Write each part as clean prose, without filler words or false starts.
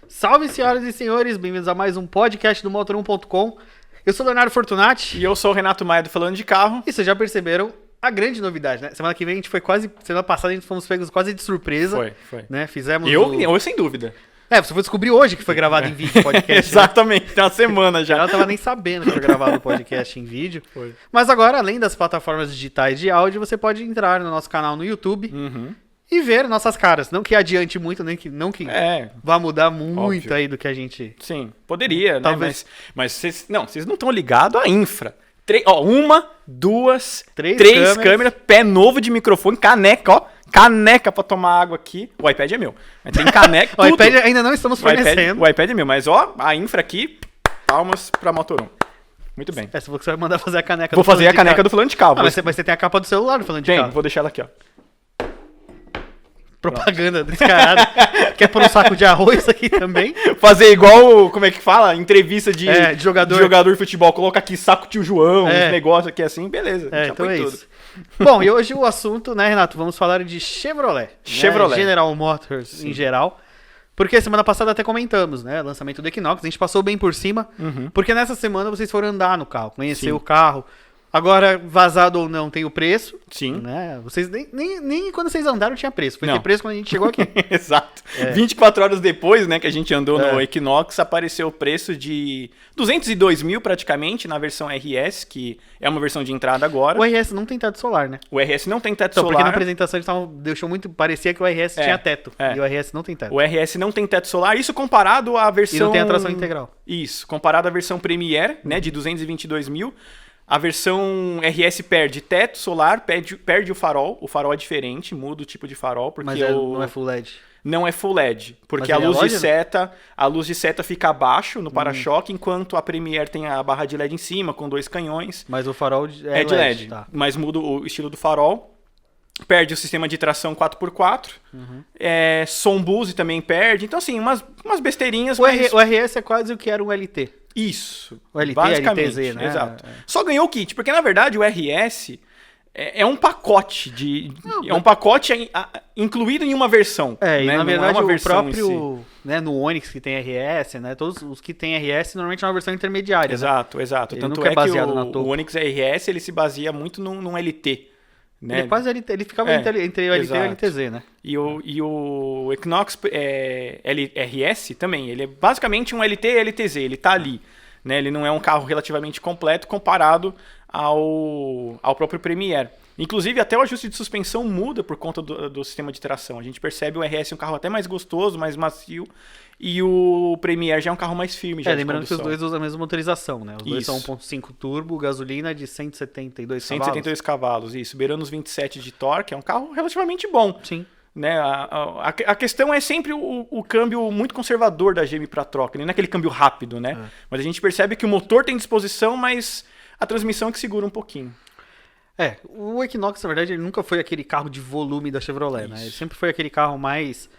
Salve, senhoras e senhores, bem-vindos a mais um podcast do Motor1.com. Eu sou o Leonardo Fortunati. E eu sou o Renato Maia do Falando de Carro. E vocês já perceberam a grande novidade, né? Semana que vem a gente foi semana passada a gente fomos pegos quase de surpresa. Foi. Né? Fizemos eu sem dúvida. Você foi descobrir hoje que foi gravado em vídeo o podcast. Exatamente, tem uma semana já. Eu não tava nem sabendo que foi gravado o podcast em vídeo. Foi. Mas agora, além das plataformas digitais de áudio, você pode entrar no nosso canal no YouTube e ver nossas caras. Não que adiante muito, não que vá mudar muito óbvio. Aí do que a gente... Sim, poderia, Talvez. né? Mas vocês não estão ligados à infra. Uma, duas, Três três câmeras, pé novo de microfone, caneca, ó. Caneca pra tomar água aqui. O iPad é meu. Mas tem caneca, O iPad ainda não estamos fornecendo. O iPad é meu, mas ó, a infra aqui, palmas pra Motor1. Muito bem. Você falou que você vai mandar fazer a caneca Vou fazer a caneca do Falando de Carro. Mas você tem a capa do celular do Falando de Carro. Vou deixar ela aqui, ó. Propaganda descarada. Quer pôr um saco de arroz aqui também? Fazer igual, como é que fala? Entrevista de jogador de futebol. Coloca aqui saco tio João, uns negócios aqui assim, beleza. Então é isso. Bom, e hoje o assunto, né, Renato? Vamos falar de Chevrolet. Chevrolet. Né? General Motors em geral. Porque semana passada até comentamos, né? Lançamento do Equinox, a gente passou bem por cima. Porque nessa semana vocês foram andar no carro, conhecer o carro. Agora, vazado ou não, tem o preço. Sim. Né? Vocês nem quando vocês andaram tinha preço. Foi ter preço quando a gente chegou aqui. Exato. 24 horas depois, né, que a gente andou no Equinox, apareceu o preço de 202 mil praticamente na versão RS, que é uma versão de entrada agora. O RS não tem teto solar, né? O RS não tem teto então, solar. Porque na apresentação deixou muito... Parecia que o RS tinha teto. E o RS não tem teto. O RS não tem teto solar. Isso comparado à versão... E não tem a tração integral. Isso. Comparado à versão Premier, né, de 222 mil. A versão RS perde teto solar, perde o farol. O farol é diferente, muda o tipo de farol. Porque mas não é Full LED. Não é Full LED, porque a luz de seta fica abaixo no para-choque, enquanto a Premier tem a barra de LED em cima, com 2 canhões. Mas o farol é de LED. Tá. Mas muda o estilo do farol. Perde o sistema de tração 4x4. Som Boost também perde. Então, assim, umas besteirinhas. O RS é quase o que era um LT. Isso. O LT, basicamente, LTZ, né? Exato. Só ganhou o kit, porque na verdade o RS é um pacote é um pacote incluído em uma versão. E né? na verdade não é uma o próprio, né, no Onix que tem RS, né? Todos os que tem RS normalmente é uma versão intermediária. Exato. Ele Tanto nunca é baseado que na Topo. o Onix RS ele se baseia muito num LT. Né? Ele é quase LT, ele ficava entre o LT e o LTZ, né? E o Equinox RS também, ele é basicamente um LT e LTZ, ele tá ali. Né? Ele não é um carro relativamente completo comparado ao próprio Premier. Inclusive, até o ajuste de suspensão muda por conta do sistema de tração. A gente percebe o RS um carro até mais gostoso, mais macio, e o Premier já é um carro mais firme. Lembrando que os dois usam a mesma motorização, né? Os dois são 1.5 turbo, gasolina de 172 cavalos. 172 cavalos, isso. Beirando os 27 de torque, é um carro relativamente bom. Sim. Né? A questão é sempre o câmbio muito conservador da GM para troca, nem naquele câmbio rápido, né? Mas a gente percebe que o motor tem disposição, mas a transmissão é que segura um pouquinho. O Equinox, na verdade, ele nunca foi aquele carro de volume da Chevrolet, né? Ele sempre foi aquele carro mais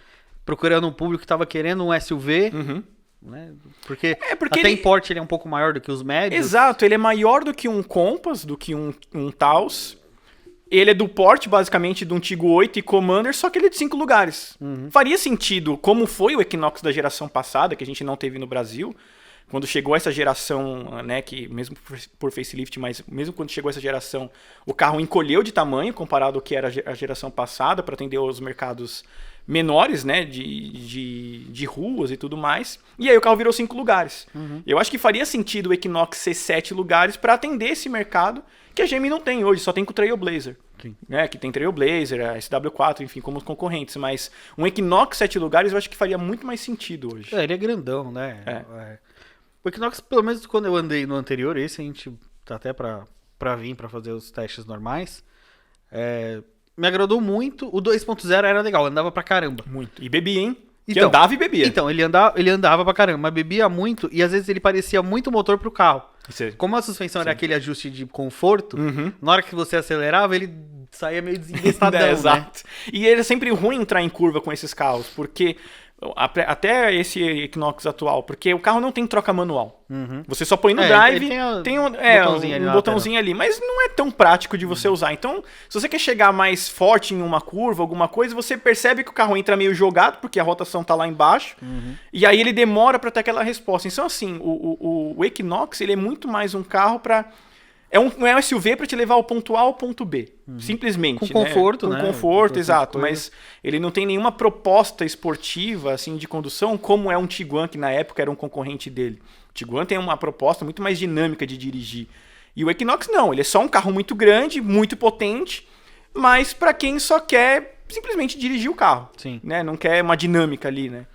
procurando um público que estava querendo um SUV, né? Porque até em porte ele é um pouco maior do que os médios. Exato, ele é maior do que um Compass, do que um Taos. Ele é do porte, basicamente, de um Tiggo 8 e Commander, só que ele é de 5 lugares. Faria sentido, como foi o Equinox da geração passada, que a gente não teve no Brasil, quando chegou essa geração, né, que mesmo por facelift, mas mesmo quando chegou essa geração, o carro encolheu de tamanho comparado ao que era a geração passada, para atender os mercados menores, né, de ruas e tudo mais. E aí o carro virou 5 lugares. Eu acho que faria sentido o Equinox ser 7 lugares para atender esse mercado que a GM não tem hoje, só tem com o Trailblazer. Né, que tem Trailblazer, a SW4, enfim, como concorrentes. Mas um Equinox 7 lugares eu acho que faria muito mais sentido hoje. Ele é grandão, né? O Equinox, pelo menos quando eu andei no anterior, esse a gente tá até pra vir pra fazer os testes normais. Me agradou muito. O 2.0 era legal, andava pra caramba. Muito. E bebia, hein? Então, andava e bebia. Então, ele andava pra caramba, mas bebia muito e às vezes ele parecia muito motor pro carro. Como a suspensão era aquele ajuste de conforto, na hora que você acelerava, ele saía meio desembestadão, Exato. E ele é sempre ruim entrar em curva com esses carros, porque Até esse Equinox atual, porque o carro não tem troca manual. Você só põe no drive, tem um botãozinho ali, mas não é tão prático de você usar. Então, se você quer chegar mais forte em uma curva, alguma coisa, você percebe que o carro entra meio jogado, porque a rotação tá lá embaixo, e aí ele demora para ter aquela resposta. Então, assim, o Equinox, ele é muito mais um carro para... É um SUV para te levar ao ponto A ao ponto B. Simplesmente. Com conforto, né? Com conforto, exato. Mas ele não tem nenhuma proposta esportiva assim, de condução, como é um Tiguan, que na época era um concorrente dele. O Tiguan tem uma proposta muito mais dinâmica de dirigir. E o Equinox não. Ele é só um carro muito grande, muito potente, mas para quem só quer simplesmente dirigir o carro. Sim. Né? Não quer uma dinâmica ali, né?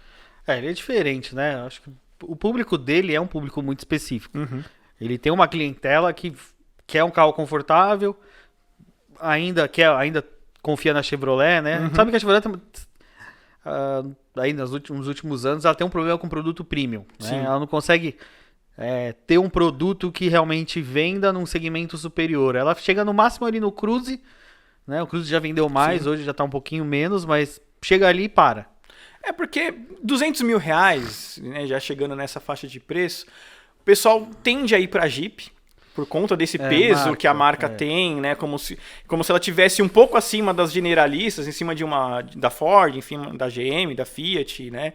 Ele é diferente, né? Acho que o público dele é um público muito específico. Ele tem uma clientela que quer um carro confortável, ainda confia na Chevrolet, né? Sabe que a Chevrolet aí nos últimos anos ela tem um problema com produto premium, né? Ela não consegue ter um produto que realmente venda num segmento superior. Ela chega no máximo ali no Cruze, né? O Cruze já vendeu mais, hoje já está um pouquinho menos, mas chega ali e para. É porque R$200 mil, né, já chegando nessa faixa de preço, o pessoal tende a ir para Jeep, por conta desse peso que a marca tem, né? Como se ela tivesse um pouco acima das generalistas, em cima da Ford, enfim, da GM, da Fiat, né?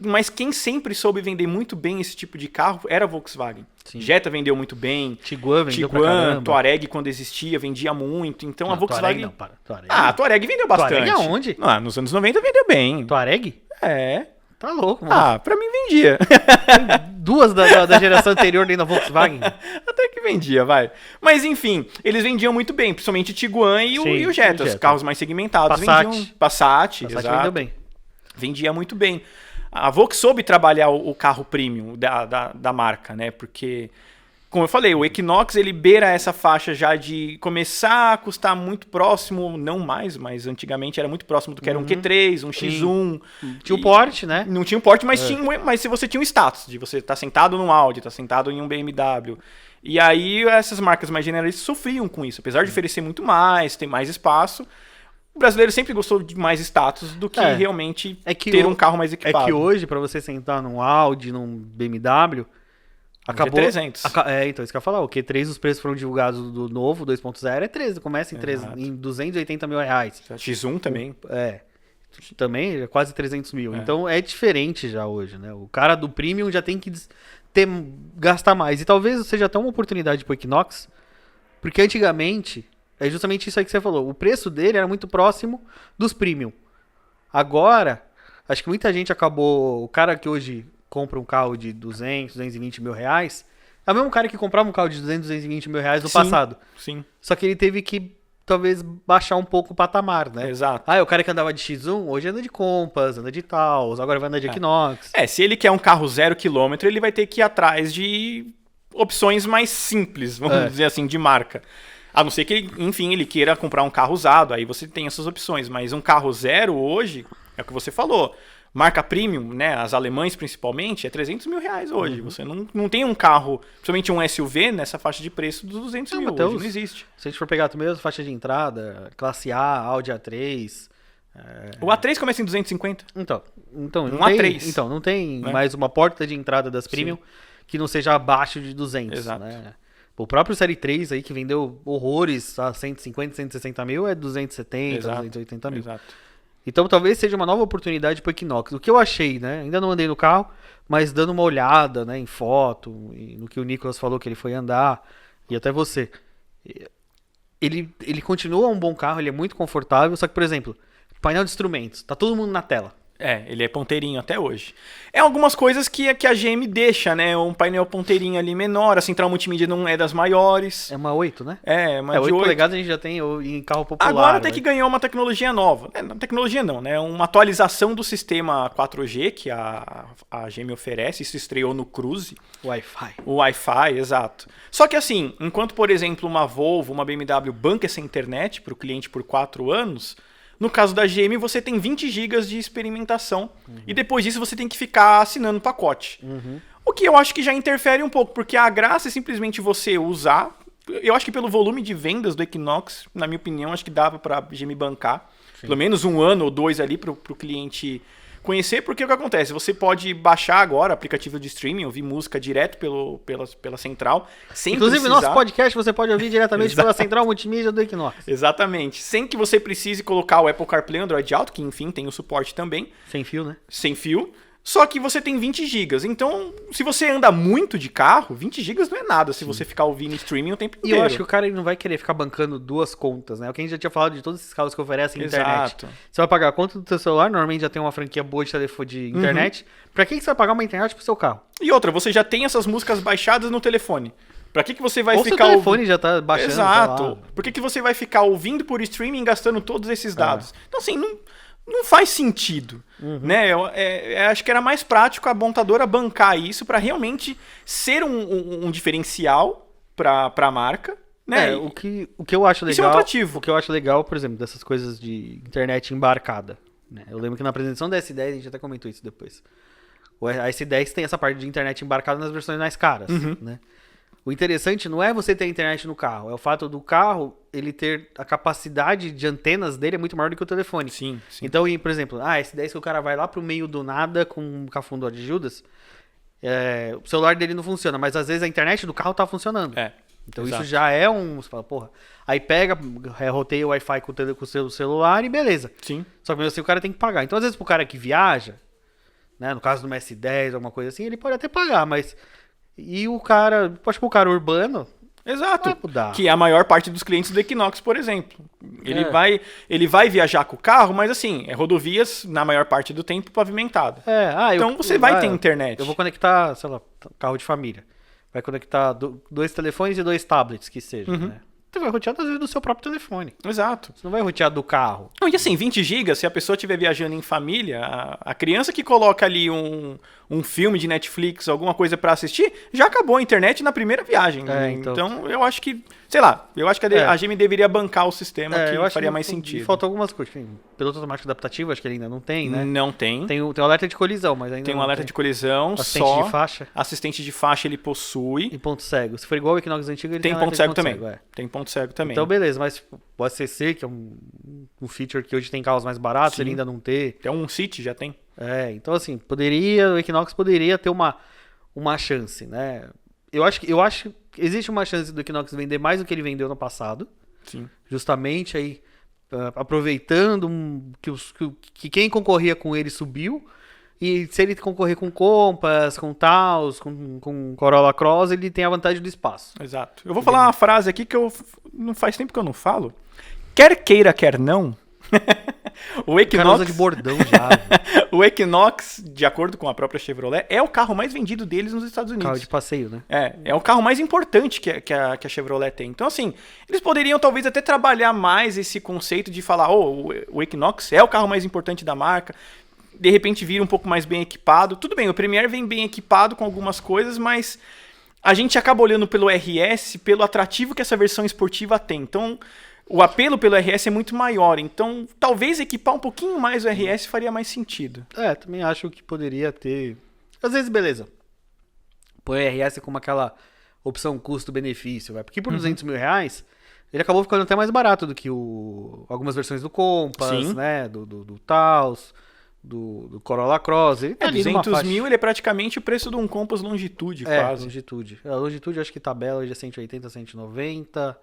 Mas quem sempre soube vender muito bem esse tipo de carro era a Volkswagen. Sim. Jetta vendeu muito bem. Tiguan vendeu pra caramba. Touareg, quando existia, vendia muito. Então a Volkswagen... Touareg. A Touareg vendeu bastante. Touareg aonde? Nos anos 90 vendeu bem. Touareg? É. Tá louco, mano. Pra mim vendia. Duas da geração anterior dentro da Volkswagen. Até que vendia, vai. Mas enfim, eles vendiam muito bem, principalmente o Tiguan e o Jetta. Os carros mais segmentados vendiam. Passat, exato. Vendeu bem. Vendia muito bem. A Volkswagen soube trabalhar o carro premium da marca, né? Porque, como eu falei, o Equinox ele beira essa faixa já de começar a custar muito próximo, não mais, mas antigamente era muito próximo do que era um Q3, um X1. Tinha o porte, né? Não tinha o porte, mas se você tinha um status de você estar sentado num Audi, estar sentado em um BMW. E aí essas marcas mais generalistas sofriam com isso. Apesar de oferecer muito mais, ter mais espaço, o brasileiro sempre gostou de mais status do que realmente ter um carro mais equipado. É que hoje, para você sentar num Audi, num BMW... Acabou. G300. Então, isso que eu ia falar. O Q3, os preços foram divulgados do novo, 2.0, é 13. Começa em 280 mil reais. X1 também. Também é quase 300 mil. Então, é diferente já hoje, né? O cara do Premium já tem que gastar mais. E talvez seja até uma oportunidade pro Equinox, porque antigamente, é justamente isso aí que você falou. O preço dele era muito próximo dos Premium. Agora, acho que muita gente acabou... O cara que hoje... compra um carro de 200, 220 mil reais, é o mesmo cara que comprava um carro de 200, 220 mil reais no passado. Sim. Só que ele teve que, talvez, baixar um pouco o patamar, né? Exato. O cara que andava de X1, hoje anda de Compass, anda de Taos, agora vai andar de Equinox. Se ele quer um carro 0 km, ele vai ter que ir atrás de opções mais simples, vamos dizer assim, de marca. A não ser que, enfim, ele queira comprar um carro usado, aí você tem essas opções. Mas um carro zero hoje, é o que você falou, marca premium, né, as alemães principalmente, é 300 mil reais hoje. Você não tem um carro, principalmente um SUV, nessa faixa de preço dos 200 mil. Hoje não existe. Se a gente for pegar mesmo faixa de entrada, classe A, Audi A3... O A3 começa em 250. Então Um A3. Então, não tem mais uma porta de entrada das premium que não seja abaixo de 200. Exato. Né? O próprio Série 3 aí, que vendeu horrores a 150, 160 mil, é 270, 280 mil. Exato. Então talvez seja uma nova oportunidade para o Equinox. O que eu achei, né? Ainda não andei no carro, mas dando uma olhada, né, em foto, e no que o Nicolas falou que ele foi andar, e até você. Ele continua um bom carro, ele é muito confortável, só que, por exemplo, painel de instrumentos, tá todo mundo na tela. Ele é ponteirinho até hoje. É algumas coisas que a GM deixa, né? Um painel ponteirinho ali menor, a central multimídia não é das maiores. É uma 8, né? Uma de 8 polegadas a gente já tem em carro popular. Agora até que ganhou uma tecnologia nova. Tecnologia não, né? Uma atualização do sistema 4G que a GM oferece. Isso estreou no Cruze. O Wi-Fi, exato. Só que assim, enquanto, por exemplo, uma Volvo, uma BMW banca essa internet para o cliente por 4 anos... No caso da GM, você tem 20 GB de experimentação e depois disso você tem que ficar assinando o pacote. O que eu acho que já interfere um pouco, porque a graça é simplesmente você usar. Eu acho que pelo volume de vendas do Equinox, na minha opinião, acho que dava para a GM bancar. Pelo menos 1 ano ou 2 ali para o cliente conhecer, porque o que acontece? Você pode baixar agora aplicativo de streaming, ouvir música direto pela central, sem Inclusive, precisar... nosso podcast você pode ouvir diretamente pela central multimídia do Equinox. Exatamente. Sem que você precise colocar o Apple CarPlay e Android Auto, que enfim tem o suporte também. Sem fio, né? Sem fio. Só que você tem 20 GB. Então, se você anda muito de carro, 20 GB não é nada se você ficar ouvindo streaming o tempo inteiro. E eu acho que o cara ele não vai querer ficar bancando 2 contas, né? O que a gente já tinha falado de todos esses carros que oferecem internet. Você vai pagar a conta do seu celular, normalmente já tem uma franquia boa de telefone de internet. Pra que você vai pagar uma internet pro seu carro? E outra, você já tem essas músicas baixadas no telefone. Pra que você vai ficar... O telefone já tá baixando. Exato. Por que você vai ficar ouvindo por streaming gastando todos esses dados? Então, assim, não faz sentido, né? Eu acho que era mais prático a montadora bancar isso para realmente ser um diferencial para a marca, né? O que eu acho legal, isso é um atrativo. O que eu acho legal, por exemplo, dessas coisas de internet embarcada, né? Eu lembro que na apresentação da S10 a gente até comentou isso depois. A S10 tem essa parte de internet embarcada nas versões mais caras, né? O interessante não é você ter internet no carro, é o fato do carro ele ter a capacidade de antenas dele é muito maior do que o telefone. Sim. Então, por exemplo, S10 que o cara vai lá pro meio do nada com um cafundó de Judas, o celular dele não funciona, mas às vezes a internet do carro tá funcionando. Então exato. Isso já é você fala, porra, aí pega, roteia o Wi-Fi com o seu celular e beleza. Sim. Só que mesmo assim o cara tem que pagar. Então às vezes pro cara que viaja, né, no caso do S10, alguma coisa assim, ele pode até pagar, mas... E o cara, acho que o cara urbano... Exato, que é a maior parte dos clientes do Equinox, por exemplo. Ele vai viajar com o carro, mas assim, rodovias, na maior parte do tempo, pavimentado. Então você vai ter internet. Eu vou conectar, sei lá, carro de família. Vai conectar 2 telefones e 2 tablets, que seja, né? Você vai rotear, às vezes, do seu próprio telefone. Exato. Você não vai rotear do carro. Não, e assim, 20 GB, se a pessoa estiver viajando em família, a criança que coloca ali um filme de Netflix, alguma coisa pra assistir, já acabou a internet na primeira viagem. Então, eu acho que, sei lá, a GM deveria bancar o sistema que faria mais sentido. Faltam algumas coisas. Tem piloto automático adaptativo, acho que ele ainda não tem, né? Não tem. Tem o alerta de colisão, mas ainda tem um alerta de colisão, assistente de faixa. Assistente de faixa ele possui. E ponto cego. Se for igual o Equinox antigo, ele tem ponto cego também. Tem ponto cego também. Então, beleza, mas o ACC, que é um feature que hoje tem carros mais baratos, ele ainda não tem. Até um City já tem. Então assim, o Equinox poderia ter uma chance, né? Eu acho que existe uma chance do Equinox vender mais do que ele vendeu no passado. Sim. Justamente aí, aproveitando que quem concorria com ele subiu. E se ele concorrer com Compass, com Taos, com Corolla Cross, ele tem a vantagem do espaço. Exato. Eu vou falar uma frase aqui que não faz tempo que eu não falo. Quer queira, quer não. O Equinox... O cara usa de bordão já. O Equinox, de acordo com a própria Chevrolet, é o carro mais vendido deles nos Estados Unidos. Carro de passeio, né? É o carro mais importante que a Chevrolet tem. Então, assim, eles poderiam talvez até trabalhar mais esse conceito de falar, o Equinox é o carro mais importante da marca. De repente vira um pouco mais bem equipado. Tudo bem, o Premier vem bem equipado com algumas coisas, mas a gente acaba olhando pelo RS, pelo atrativo que essa versão esportiva tem. Então, o apelo pelo RS é muito maior. Então, talvez equipar um pouquinho mais o RS faria mais sentido. Também acho que poderia ter... Às vezes, beleza. Põe o RS como aquela opção custo-benefício, porque por 200 mil reais, ele acabou ficando até mais barato do que algumas versões do Compass, né? Do Taos... Do Corolla Cross. Ele tá 200 mil, ele é praticamente o preço de um Compass Longitude, quase. Longitude. A Longitude, acho que tabela hoje é 180, 190.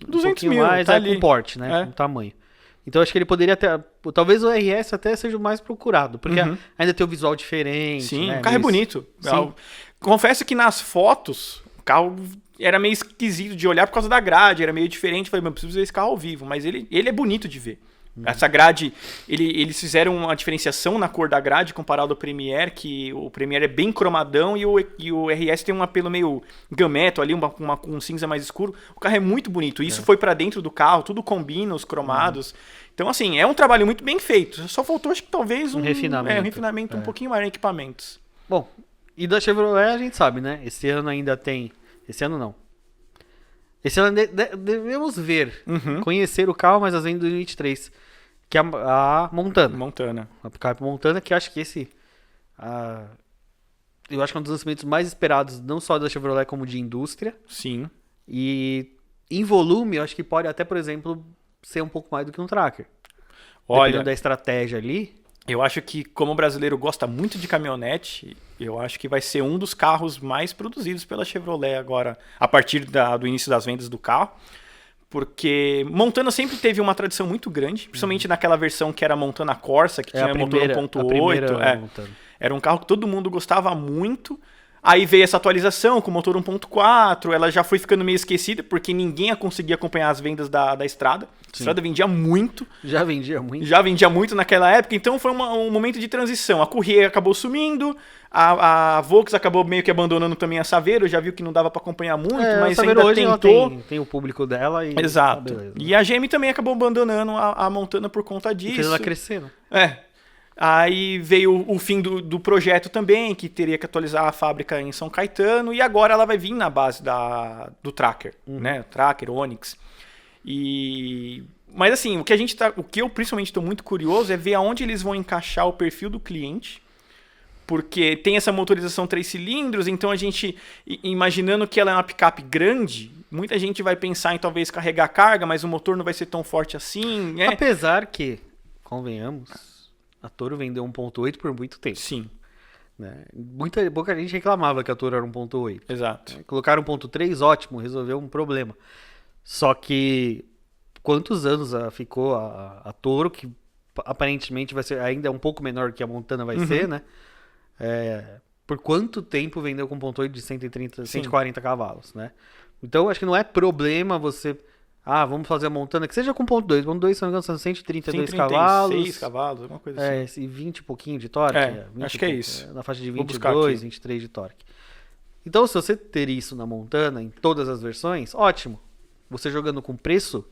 200 mil, mais tá ali. Com porte, né? Com tamanho. Então, acho que ele poderia ter... Talvez o RS até seja o mais procurado, porque ainda tem o visual diferente. Sim, né? O carro é bonito. Confesso que nas fotos, o carro era meio esquisito de olhar por causa da grade, era meio diferente. Falei, preciso ver esse carro ao vivo, mas ele é bonito de ver. Essa grade, eles fizeram uma diferenciação na cor da grade comparado ao Premier, que o Premier é bem cromadão e o RS tem um apelo meio gameto ali, um cinza mais escuro. O carro é muito bonito. Isso foi pra dentro do carro, tudo combina, os cromados. Então, assim, é um trabalho muito bem feito. Só faltou, acho que talvez um refinamento. Um refinamento um pouquinho maior em equipamentos. Bom, e da Chevrolet a gente sabe, né? Esse ano ainda tem... Esse ano não. Esse ano devemos ver, conhecer o carro, mas às vezes em 2023, que é a Montana. A picape Montana, que acho que eu acho que é um dos lançamentos mais esperados, não só da Chevrolet, como de indústria. Sim. E em volume, eu acho que pode até, por exemplo, ser um pouco mais do que um Tracker. Olha, dependendo da estratégia ali. Eu acho que, como o brasileiro gosta muito de caminhonete, eu acho que vai ser um dos carros mais produzidos pela Chevrolet agora, a partir do início das vendas do carro. Porque Montana sempre teve uma tradição muito grande, principalmente naquela versão que era a Montana Corsa, que tinha motor 1.8. Era um carro que todo mundo gostava muito. Aí veio essa atualização com motor 1.4, ela já foi ficando meio esquecida, porque ninguém conseguia acompanhar as vendas da estrada. A estrada vendia muito. Já vendia muito. Já vendia muito naquela época, então foi um momento de transição. A Courier acabou sumindo, a Volks acabou meio que abandonando também a Saveiro, já viu que não dava para acompanhar muito, mas ainda hoje tentou. Ela tem o público dela e... Exato. E a GM também acabou abandonando a Montana por conta disso. Fez ela crescendo. Aí veio o fim do projeto também, que teria que atualizar a fábrica em São Caetano, e agora ela vai vir na base do Tracker, né? Tracker, Onix. Mas assim, o que eu principalmente estou muito curioso é ver aonde eles vão encaixar o perfil do cliente, porque tem essa motorização 3 cilindros, então a gente, imaginando que ela é uma picape grande, muita gente vai pensar em talvez carregar carga, mas o motor não vai ser tão forte assim, né? Apesar que, convenhamos, a Toro vendeu 1.8 por muito tempo. Sim. Né? Pouca gente reclamava que a Toro era 1.8. Exato. Colocaram 1.3, ótimo, resolveu um problema. Só que quantos anos ficou a Toro, que aparentemente vai ser ainda um pouco menor que a Montana vai ser, né? Por quanto tempo vendeu com 1.8 de 130, 140 cavalos, né? Então acho que não é problema você... vamos fazer a Montana, que seja com 1.2. 1.2, se não me engano, são 132 cavalos. 136 cavalos, alguma coisa assim. E 20 e pouquinho de torque. Acho que é isso. Na faixa de 22, 23 de torque. Então, se você ter isso na Montana, em todas as versões, ótimo. Você jogando com preço,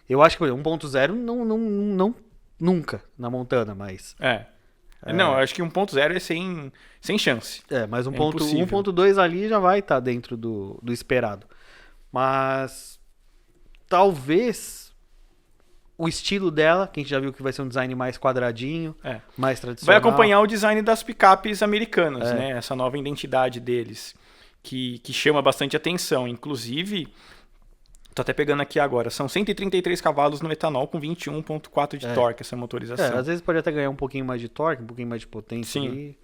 eu acho que 1.0 não nunca na Montana, mas... Não, eu acho que 1.0 é sem chance. Mas 1.2 ali já vai estar dentro do esperado. Mas... talvez o estilo dela, que a gente já viu que vai ser um design mais quadradinho, mais tradicional. Vai acompanhar o design das picapes americanas, né? Essa nova identidade deles, que chama bastante atenção. Inclusive, tô até pegando aqui agora, são 133 cavalos no etanol com 21.4 de torque, essa motorização. Às vezes pode até ganhar um pouquinho mais de torque, um pouquinho mais de potência. Sim.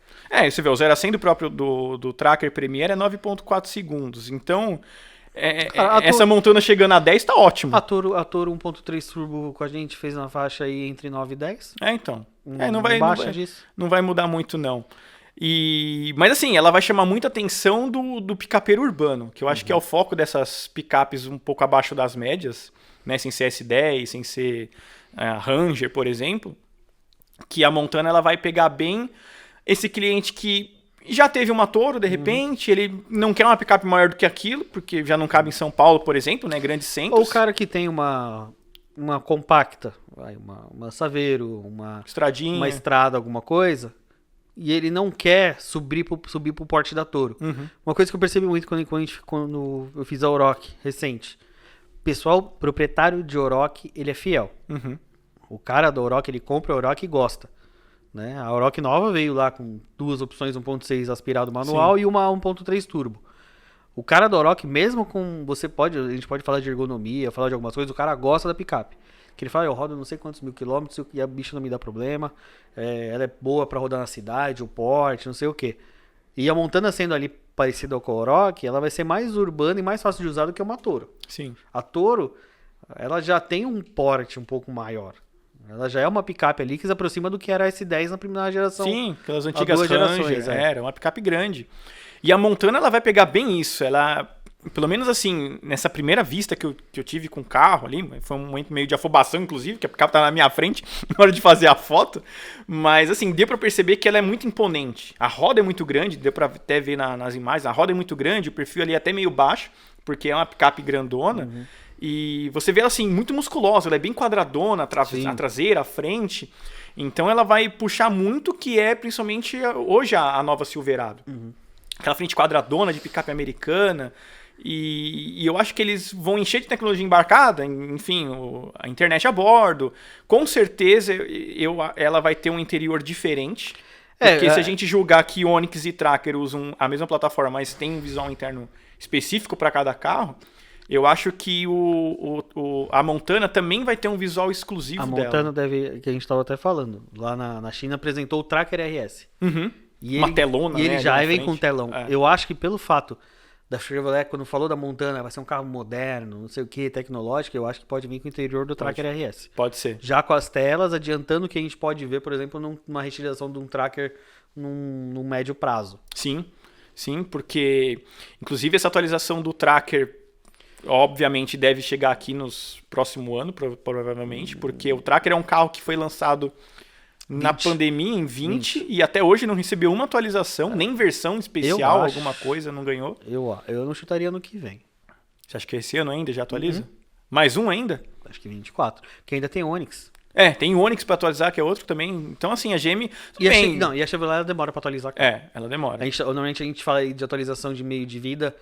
Você vê, o 0 a 100 do próprio do Tracker Premier é 9.4 segundos. Então... essa Montana chegando a 10 tá ótimo. A Toro 1.3 Turbo com a gente fez na faixa aí entre 9 e 10. Então. Não vai mudar muito, não. Mas assim, ela vai chamar muita atenção do picapeiro urbano, que eu acho que é o foco dessas picapes um pouco abaixo das médias, né? Sem ser S10, sem ser Ranger, por exemplo. Que a Montana ela vai pegar bem esse cliente que já teve uma Toro, de repente, ele não quer uma picape maior do que aquilo, porque já não cabe em São Paulo, por exemplo, né? Grandes centros. Ou o cara que tem uma compacta, uma Saveiro, uma estradinha, uma estrada, alguma coisa, e ele não quer subir pro porte da Toro. Uma coisa que eu percebi muito quando eu fiz a Oroch recente. O pessoal, proprietário de Oroch, ele é fiel. O cara da Oroch, ele compra a Oroch e gosta. Né? A Oroch nova veio lá com duas opções, 1.6 aspirado manual e uma 1.3 turbo. O cara da Oroch, mesmo com... a gente pode falar de ergonomia, falar de algumas coisas, o cara gosta da picape. Que ele fala, eu rodo não sei quantos mil quilômetros e a bicha não me dá problema. Ela é boa pra rodar na cidade, o porte, não sei o quê. E a Montana sendo ali parecida com a Oroch, ela vai ser mais urbana e mais fácil de usar do que uma Toro. Sim. A Toro, ela já tem um porte um pouco maior. Ela já é uma picape ali que se aproxima do que era a S10 na primeira geração. Sim, aquelas antigas Ranger, era uma picape grande. E a Montana, ela vai pegar bem isso. Ela, pelo menos assim, nessa primeira vista que eu tive com o carro ali, foi um momento meio de afobação, inclusive, que a picape tá na minha frente na hora de fazer a foto. Mas, assim, deu pra perceber que ela é muito imponente. A roda é muito grande, deu pra até ver nas imagens. A roda é muito grande, o perfil ali é até meio baixo, porque é uma picape grandona. E você vê ela assim, muito musculosa, ela é bem quadradona, a traseira, a frente. Então ela vai puxar muito, que é principalmente hoje a nova Silverado. Aquela frente quadradona de picape americana. E eu acho que eles vão encher de tecnologia embarcada, enfim, a internet a bordo. Com certeza ela vai ter um interior diferente. Porque se a gente julgar que Onix e Tracker usam a mesma plataforma, mas tem um visual interno específico para cada carro, Eu acho que a Montana também vai ter um visual exclusivo dela. A Montana deve, que a gente estava até falando, lá na China apresentou o Tracker RS. Uhum. E uma telona, e ele né, já ali na vem frente. com telão. Eu acho que pelo fato da Chevrolet, quando falou da Montana, vai ser um carro moderno, não sei o que, tecnológico, eu acho que pode vir com o interior do Tracker RS. Pode ser. Já com as telas, adiantando que a gente pode ver, por exemplo, numa retiração de um Tracker num médio prazo. Sim, porque inclusive essa atualização do Tracker obviamente deve chegar aqui nos próximo ano, provavelmente, porque o Tracker é um carro que foi lançado na pandemia em 20 e até hoje não recebeu uma atualização, nem versão especial, alguma coisa, não ganhou. Eu não chutaria no que vem. Você acha que esse ano ainda já atualiza? Mais um ainda? Acho que 24, porque ainda tem Onix. Tem o Onix para atualizar, que é outro também. Então, assim, a GM... E a Chevrolet ela demora para atualizar. Ela demora. Normalmente a gente fala aí de atualização de meio de vida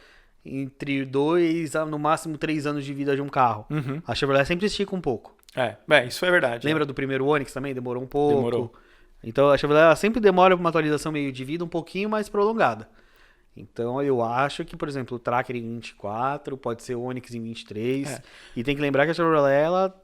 entre 2 a no máximo 3 anos de vida de um carro. A Chevrolet sempre estica um pouco. Isso é verdade. Lembra do primeiro Onix também? Demorou um pouco. Demorou. Então a Chevrolet ela sempre demora uma atualização meio de vida um pouquinho mais prolongada. Então eu acho que, por exemplo, o Tracker em 24, pode ser o Onix em 23. E tem que lembrar que a Chevrolet, ela,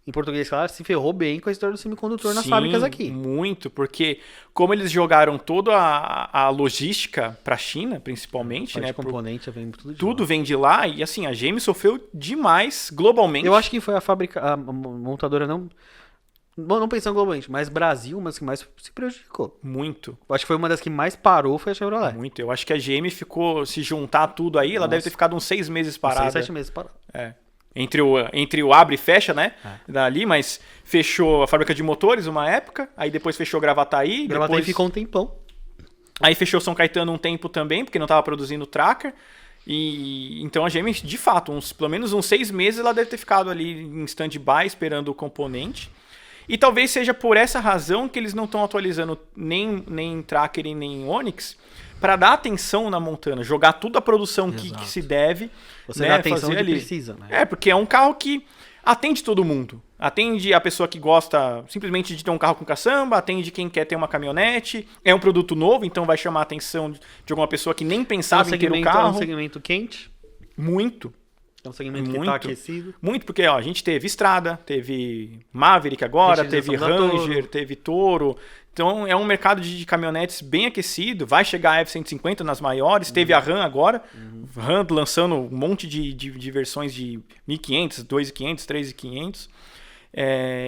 em português, claro, se ferrou bem com a história do semicondutor nas fábricas aqui. Muito, porque como eles jogaram toda a logística para a China, principalmente, né? Componente vem tudo vem de lá e assim, a GM sofreu demais globalmente. Eu acho que foi a montadora não pensando globalmente, mas Brasil, mas que mais se prejudicou. Muito. Eu acho que foi uma das que mais parou, foi a Chevrolet. Muito. Eu acho que a GM ficou, se juntar tudo aí, ela deve ter ficado uns 6 meses parada. 6, 7 meses parada. Entre o abre e fecha, né? Dali, mas fechou a fábrica de motores uma época, aí depois fechou Gravataí. Gravataí ficou um tempão. Aí fechou São Caetano um tempo também, porque não estava produzindo Tracker. E então a GM, de fato, pelo menos uns 6 meses ela deve ter ficado ali em stand-by esperando o componente. E talvez seja por essa razão que eles não estão atualizando nem Tracker e nem Onix, para dar atenção na Montana, jogar tudo a produção que se deve. Você dá atenção que precisa, né? Porque é um carro que atende todo mundo. Atende a pessoa que gosta simplesmente de ter um carro com caçamba, atende quem quer ter uma caminhonete. É um produto novo, então vai chamar a atenção de alguma pessoa que nem pensava em ter um carro. É um segmento quente. Muito. É um segmento que está aquecido. Muito, porque a gente teve Strada, teve Maverick agora, teve Ranger, teve Toro. Então é um mercado de caminhonetes bem aquecido. Vai chegar a F-150 nas maiores. Teve a Ram agora. Ram lançando um monte de versões de 1.500, 2.500, 3.500.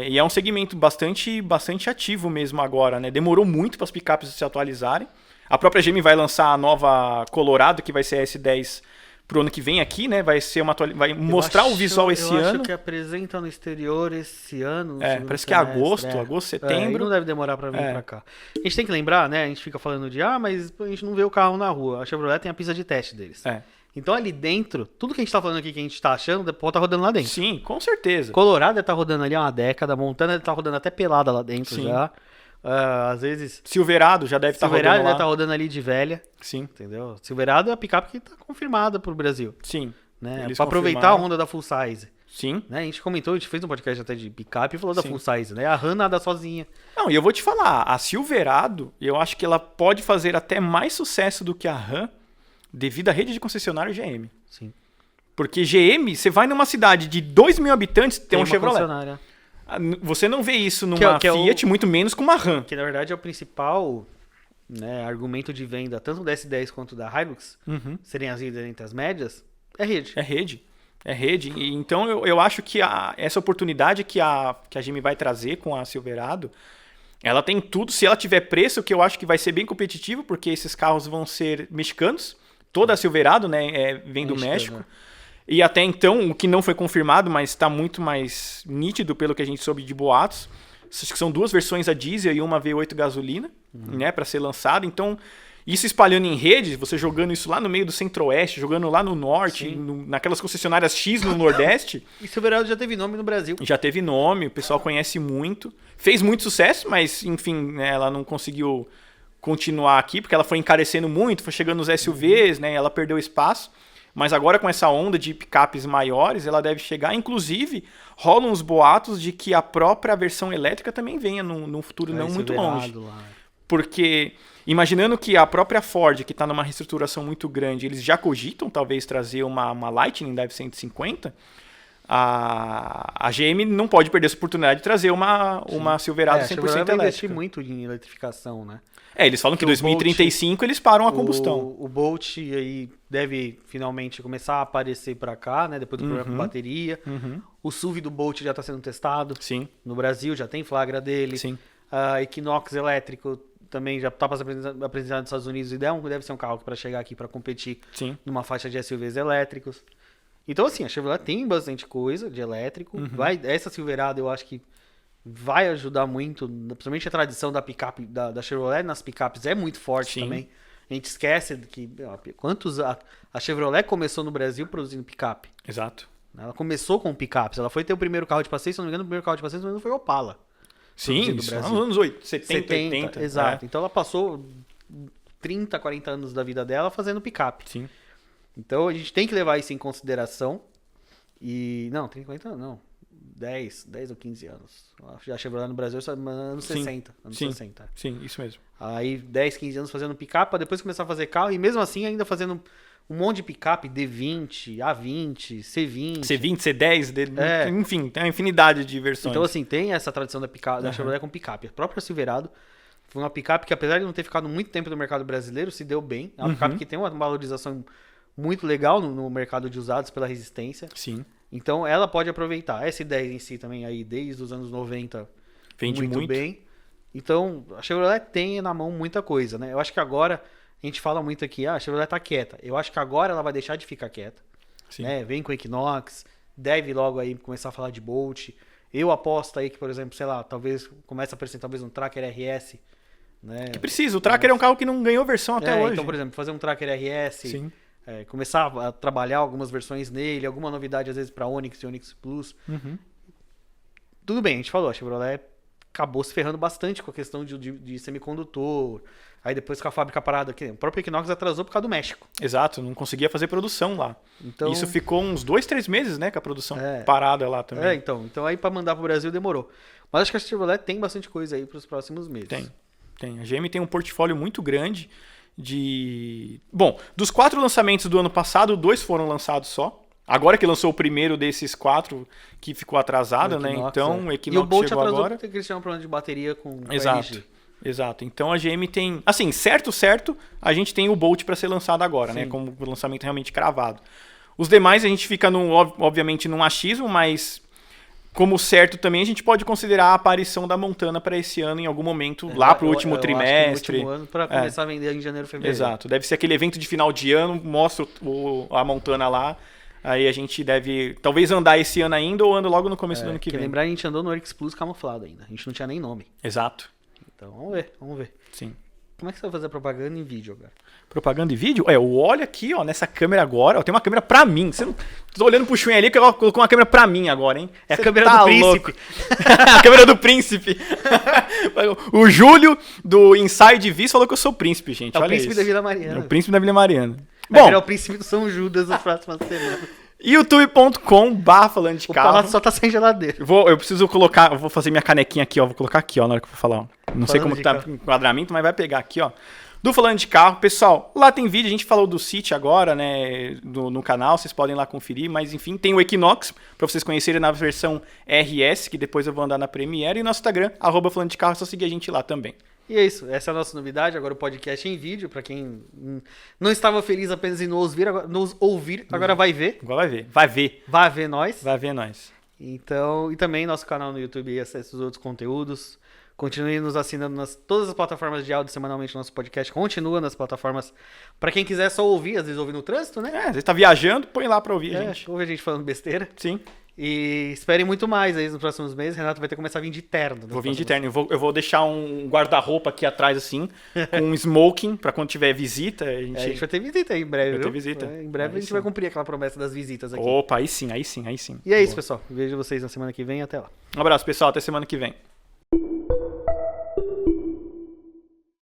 E é um segmento bastante ativo mesmo agora, né? Demorou muito para as picapes se atualizarem. A própria GM vai lançar a nova Colorado, que vai ser a S10 pro ano que vem aqui, né? Vai mostrar o visual esse ano. Eu acho que apresenta no exterior esse ano. Parece que é agosto, setembro. Não deve demorar para vir para cá. A gente tem que lembrar, né? A gente fica falando mas a gente não vê o carro na rua. A Chevrolet tem a pista de teste deles. Então ali dentro, tudo que a gente tá falando aqui, que a gente tá achando, pode estar rodando lá dentro. Sim, com certeza. Colorado deve tá rodando ali há uma década, Montana deve tá rodando até pelada lá dentro já. Às vezes... Silverado já deve estar rodando lá. Silverado deve estar rodando ali de velha. Sim. Entendeu? Silverado é a picape que está confirmada pro Brasil. Sim. Né? Para aproveitar a onda da full size. Sim. Né? A gente comentou, a gente fez um podcast até de picape e falou da full size, né? A RAM nada sozinha. Não, e eu vou te falar, a Silverado, eu acho que ela pode fazer até mais sucesso do que a RAM devido à rede de concessionário GM. Sim. Porque GM, você vai numa cidade de 2 mil habitantes, tem um Chevrolet. Você não vê isso numa Fiat, muito menos com uma Ram. Que na verdade é o principal argumento de venda, tanto da S10 quanto da Hilux, serem as líderes entre as médias, é rede. É rede. E, então eu acho que essa oportunidade que a GM vai trazer com a Silverado, ela tem tudo. Se ela tiver preço, que eu acho que vai ser bem competitivo, porque esses carros vão ser mexicanos. Toda a Silverado, né, vem do México. E até então, o que não foi confirmado, mas está muito mais nítido pelo que a gente soube de boatos, que são 2 versões a diesel e uma V8 gasolina, né, para ser lançado. Então, isso espalhando em rede, você jogando isso lá no meio do centro-oeste, jogando lá no norte, naquelas concessionárias X no nordeste. E Silverado já teve nome no Brasil. Já teve nome, o pessoal conhece muito. Fez muito sucesso, mas, enfim, né, ela não conseguiu continuar aqui, porque ela foi encarecendo muito, foi chegando nos SUVs, né, ela perdeu espaço. Mas agora com essa onda de picapes maiores, ela deve chegar. Inclusive, rolam uns boatos de que a própria versão elétrica também venha num futuro não muito longe. Porque, imaginando que a própria Ford, que está numa reestruturação muito grande, eles já cogitam talvez trazer uma Lightning da F-150, a GM não pode perder essa oportunidade de trazer uma Silverado 100% elétrica. Vai investir muito em eletrificação, né? Eles falam que em 2035 eles param a combustão. O Bolt aí deve finalmente começar a aparecer para cá, né? Depois do problema com bateria. O SUV do Bolt já está sendo testado. Sim. No Brasil, já tem flagra dele. Sim. A Equinox elétrico também já está apresentado nos Estados Unidos e deve ser um carro para chegar aqui para competir numa faixa de SUVs elétricos. Então, assim, a Chevrolet tem bastante coisa de elétrico. Essa Silverado eu acho que vai ajudar muito, principalmente a tradição da picape da Chevrolet nas picapes é muito forte também. A gente esquece que a Chevrolet começou no Brasil produzindo picape. Exato. Ela começou com picapes. Ela foi ter o primeiro carro de passeio, se não me engano, o primeiro carro de passeio foi o Opala. Sim, nos anos 70, 80. Exato. Então ela passou 30, 40 anos da vida dela fazendo picape. Sim. Então a gente tem que levar isso em consideração. E. Não, 30, 40 anos, não. 10 ou 15 anos. Já Chevrolet no Brasil anos 60. Anos 60. Sim, isso mesmo. Aí 10, 15 anos fazendo picape, pra depois começar a fazer carro. E mesmo assim ainda fazendo um monte de picape, D20, A20, C20. C20, C10, enfim, tem uma infinidade de versões. Então assim, tem essa tradição da Chevrolet com picape. A própria Silverado foi uma picape que, apesar de não ter ficado muito tempo no mercado brasileiro, se deu bem. É uma picape que tem uma valorização muito legal no mercado de usados pela resistência. Sim. Então ela pode aproveitar. A S10 em si também, aí, desde os anos 90, vende muito bem. Então a Chevrolet tem na mão muita coisa, né? Eu acho que agora, a gente fala muito aqui, a Chevrolet tá quieta. Eu acho que agora ela vai deixar de ficar quieta. Né? Vem com o Equinox, deve logo aí começar a falar de Bolt. Eu aposto aí que, por exemplo, sei lá, talvez comece a aparecer talvez um Tracker RS. Né? Que precisa, o Tracker é um carro que não ganhou versão até hoje. Então, por exemplo, fazer um Tracker RS... Sim. Começar a trabalhar algumas versões nele, alguma novidade às vezes para Onix e Onix Plus. Tudo bem, a gente falou, a Chevrolet acabou se ferrando bastante com a questão de semicondutor. Aí depois com a fábrica parada aqui, o próprio Equinox atrasou por causa do México. Exato, não conseguia fazer produção lá. Então, isso ficou uns 2, 3 meses, né, com a produção parada lá também. Então aí para mandar pro Brasil demorou. Mas acho que a Chevrolet tem bastante coisa aí para os próximos meses. Tem. A GM tem um portfólio muito grande Bom, dos 4 lançamentos do ano passado, 2 foram lançados só. Agora que lançou o primeiro desses 4 que ficou atrasado, né? Então o Equinox e o Bolt chegou atrasou agora. Porque eles tinham um problema de bateria com Exato. Então a GM tem, assim, certo, a gente tem o Bolt para ser lançado agora, né? Como o lançamento realmente cravado. Os demais a gente fica obviamente num achismo, mas como certo também a gente pode considerar a aparição da Montana para esse ano em algum momento, lá para o último trimestre. Acho que no último ano para começar a vender em janeiro, fevereiro. Exato. Deve ser aquele evento de final de ano, mostra a Montana lá. Aí a gente deve talvez andar esse ano ainda ou anda logo no começo do ano que vem. Lembrar, a gente andou no Onix Plus camuflado ainda. A gente não tinha nem nome. Exato. Então vamos ver. Sim. Como é que você vai fazer propaganda em vídeo agora? Propaganda em vídeo? Olha aqui, nessa câmera agora. Tem uma câmera pra mim. Você não... Tô olhando pro Chuin ali que ela colocou uma câmera pra mim agora, hein? É a câmera do príncipe. A câmera do príncipe. O Júlio, do Inside Vis, falou que eu sou o príncipe, gente. É Olha o príncipe isso. da Vila Mariana. É o príncipe da Vila Mariana. Bom, é o príncipe do São Judas nas próximas semanas. youtube.com/falando de carro. O palácio só tá sem geladeira. Eu preciso colocar, eu vou fazer minha canequinha aqui, Vou colocar aqui, na hora que eu for falar. Não sei como tá o enquadramento, mas vai pegar aqui, Do Falando de Carro. Pessoal, lá tem vídeo, a gente falou do City agora, né, no canal, vocês podem lá conferir, mas enfim, tem o Equinox, pra vocês conhecerem na versão RS, que depois eu vou andar na Premiere, e nosso Instagram, @Falando de Carro, é só seguir a gente lá também. E é isso, essa é a nossa novidade, agora o podcast em vídeo, pra quem não estava feliz apenas em nos ouvir, agora vai ver. Agora vai ver. Vai ver nós. Vai ver nós. Então, e também nosso canal no YouTube e acesse os outros conteúdos. Continue nos assinando nas todas as plataformas de áudio semanalmente. Nosso podcast continua nas plataformas. Pra quem quiser só ouvir, às vezes ouvir no trânsito, né? Às vezes tá viajando, põe lá pra ouvir a gente. Ouve a gente falando besteira. Sim. E esperem muito mais aí nos próximos meses. Renato vai ter que começar a vir de terno. Vou vir de terno. Eu vou deixar um guarda-roupa aqui atrás, assim, com um smoking, pra quando tiver visita. A gente vai ter visita aí em breve, Vai ter visita. Em breve a gente vai cumprir aquela promessa das visitas aqui. Opa, aí sim. E é isso, pessoal. Vejo vocês na semana que vem e até lá. Um abraço, pessoal. Até semana que vem.